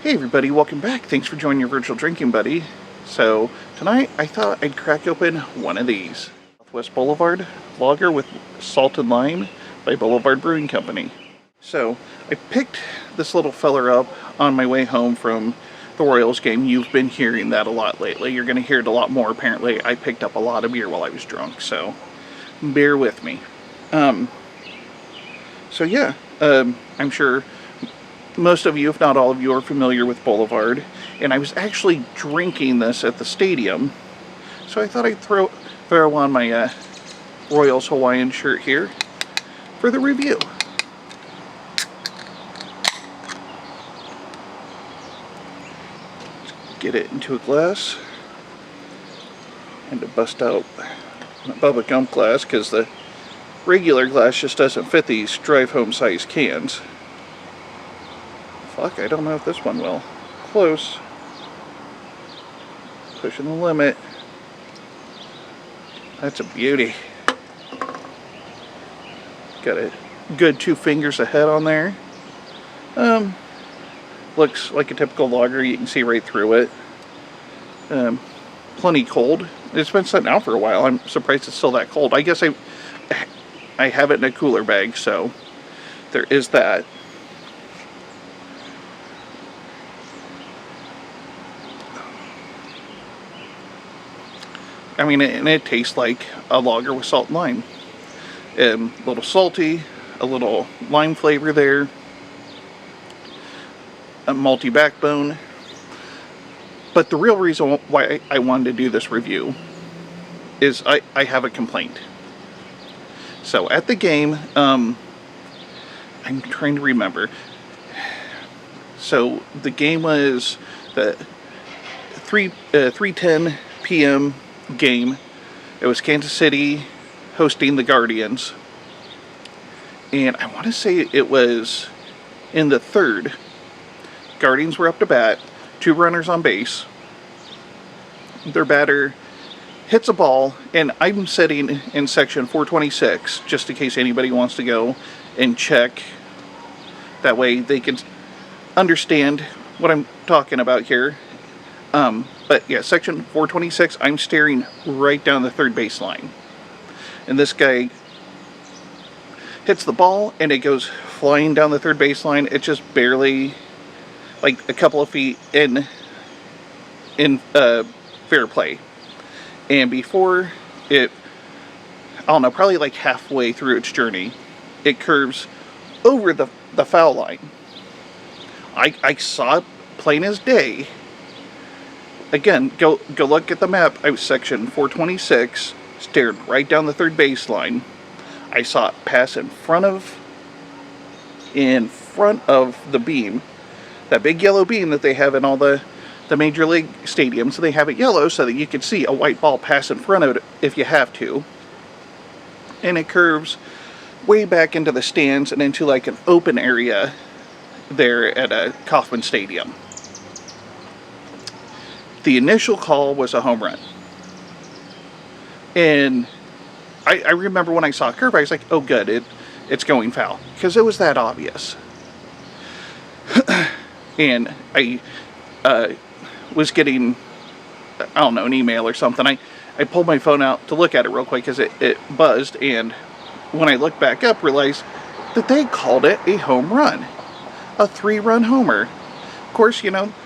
Hey everybody, welcome back. Thanks for joining your virtual drinking buddy. So, tonight I thought I'd crack open one of these. Southwest Boulevard Lager with Salted Lime by Boulevard Brewing Company. So, I picked this little feller up on my way home from the Royals game. You've been hearing that a lot lately. You're going to hear it a lot more apparently. I picked up a lot of beer while I was drunk, so bear with me. I'm sure most of you, if not all of you, are familiar with Boulevard, and I was actually drinking this at the stadium, so I thought I'd throw on my Royals Hawaiian shirt here for the review. Let's get it into a glass, and to bust out my Bubba Gump glass, because the regular glass just doesn't fit these drive-home size cans. Fuck, I don't know if this one will. Close. Pushing the limit. That's a beauty. Got a good 2 fingers ahead on there. Looks like a typical lager. You can see right through it. Plenty cold. It's been sitting out for a while. I'm surprised it's still that cold. I guess I have it in a cooler bag, so there is that. I mean, and it tastes like a lager with salt and lime. A little salty, a little lime flavor there, a malty backbone. But the real reason why I wanted to do this review is I have a complaint. So at the game, I'm trying to remember. So the game was the 3:10 p.m. game. It was Kansas City hosting the Guardians, and I want to say it was in the third. Guardians were up to bat, 2 runners on base. Their batter hits a ball, and I'm sitting in section 426 just in case anybody wants to go and check. That way they can understand what I'm talking about here. But yeah, section 426, I'm staring right down the third baseline. And this guy hits the ball, and it goes flying down the third baseline. It's just barely, like, a couple of feet in fair play. And before it, I don't know, probably like halfway through its journey, it curves over the foul line. I saw it plain as day. Again, go look at the map. I was section 426, stared right down the third baseline. I saw it pass in front of the beam, that big yellow beam that they have in all the major league stadiums. So they have it yellow so that you can see a white ball pass in front of it if you have to. And it curves way back into the stands and into like an open area there at a Kauffman Stadium. The initial call was a home run. And I remember when I saw a curve, I was like, oh good, it's going foul. Because it was that obvious. And I was getting, I don't know, an email or something. I pulled my phone out to look at it real quick because it buzzed. And when I looked back up, realized that they called it a home run. A 3-run homer. Of course,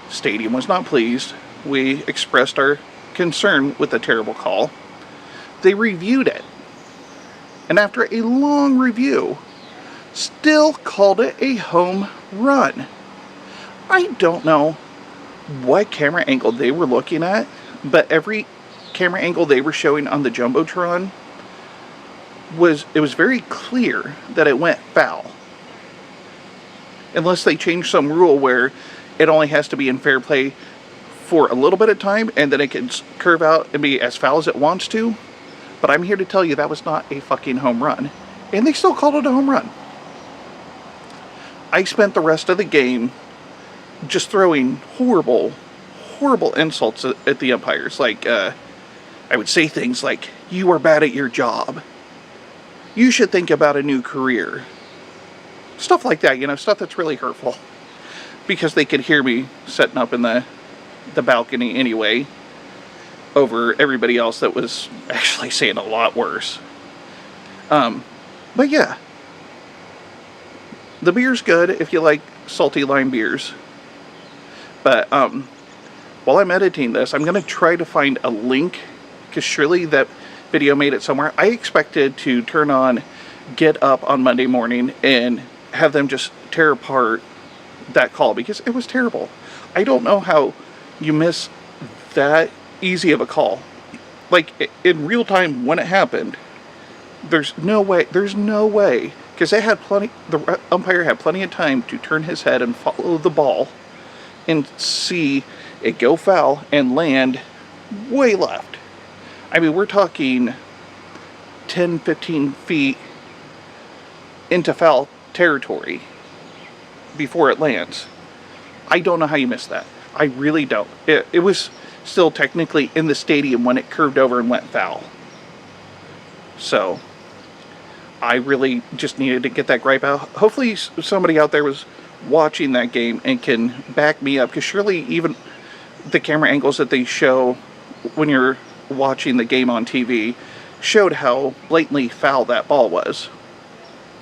stadium was not pleased. We expressed our concern with the terrible call. They reviewed it. And after a long review, still called it a home run. I don't know what camera angle they were looking at, but every camera angle they were showing on the Jumbotron was very clear that it went foul. Unless they changed some rule where it only has to be in fair play for a little bit of time, and then it can curve out and be as foul as it wants to. But I'm here to tell you that was not a fucking home run. And they still called it a home run. I spent the rest of the game just throwing horrible insults at the umpires. Like, I would say things like, you are bad at your job. You should think about a new career. Stuff like that, stuff that's really hurtful. because they could hear me setting up in the balcony anyway, over everybody else that was actually saying a lot worse. But yeah, the beer's good if you like salty lime beers. But while I'm editing this, I'm going to try to find a link, because surely that video made it somewhere. I expected to turn on Get Up on Monday morning and have them just tear apart that call, because it was terrible. I don't know how you miss that easy of a call. Like, in real time when it happened, there's no way, because the umpire had plenty of time to turn his head and follow the ball and see it go foul and land way left. I mean, we're talking 10, 15 feet into foul territory before it lands. I don't know how you missed that. I really don't. It was still technically in the stadium when it curved over and went foul. So I really just needed to get that gripe out. Hopefully somebody out there was watching that game and can back me up, because surely even the camera angles that they show when you're watching the game on TV showed how blatantly foul that ball was.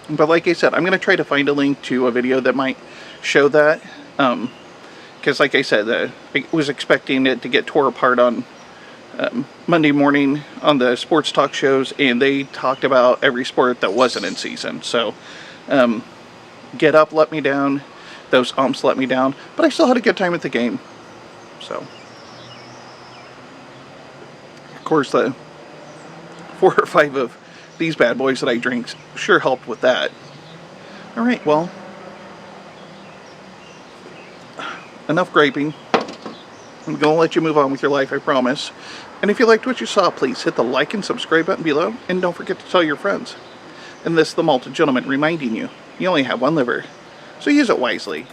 But like I said, I'm going to try to find a link to a video that might show that, because like I said, I was expecting it to get tore apart on Monday morning on the sports talk shows, and they talked about every sport that wasn't in season. So Get Up let me down, those umps let me down, but I still had a good time at the game. So of course the 4 or 5 of these bad boys that I drink sure helped with that. Alright, well, enough griping. I'm going to let you move on with your life, I promise. And if you liked what you saw, please hit the like and subscribe button below, and don't forget to tell your friends. And this is the Malted Gentleman reminding you, you only have one liver, so use it wisely.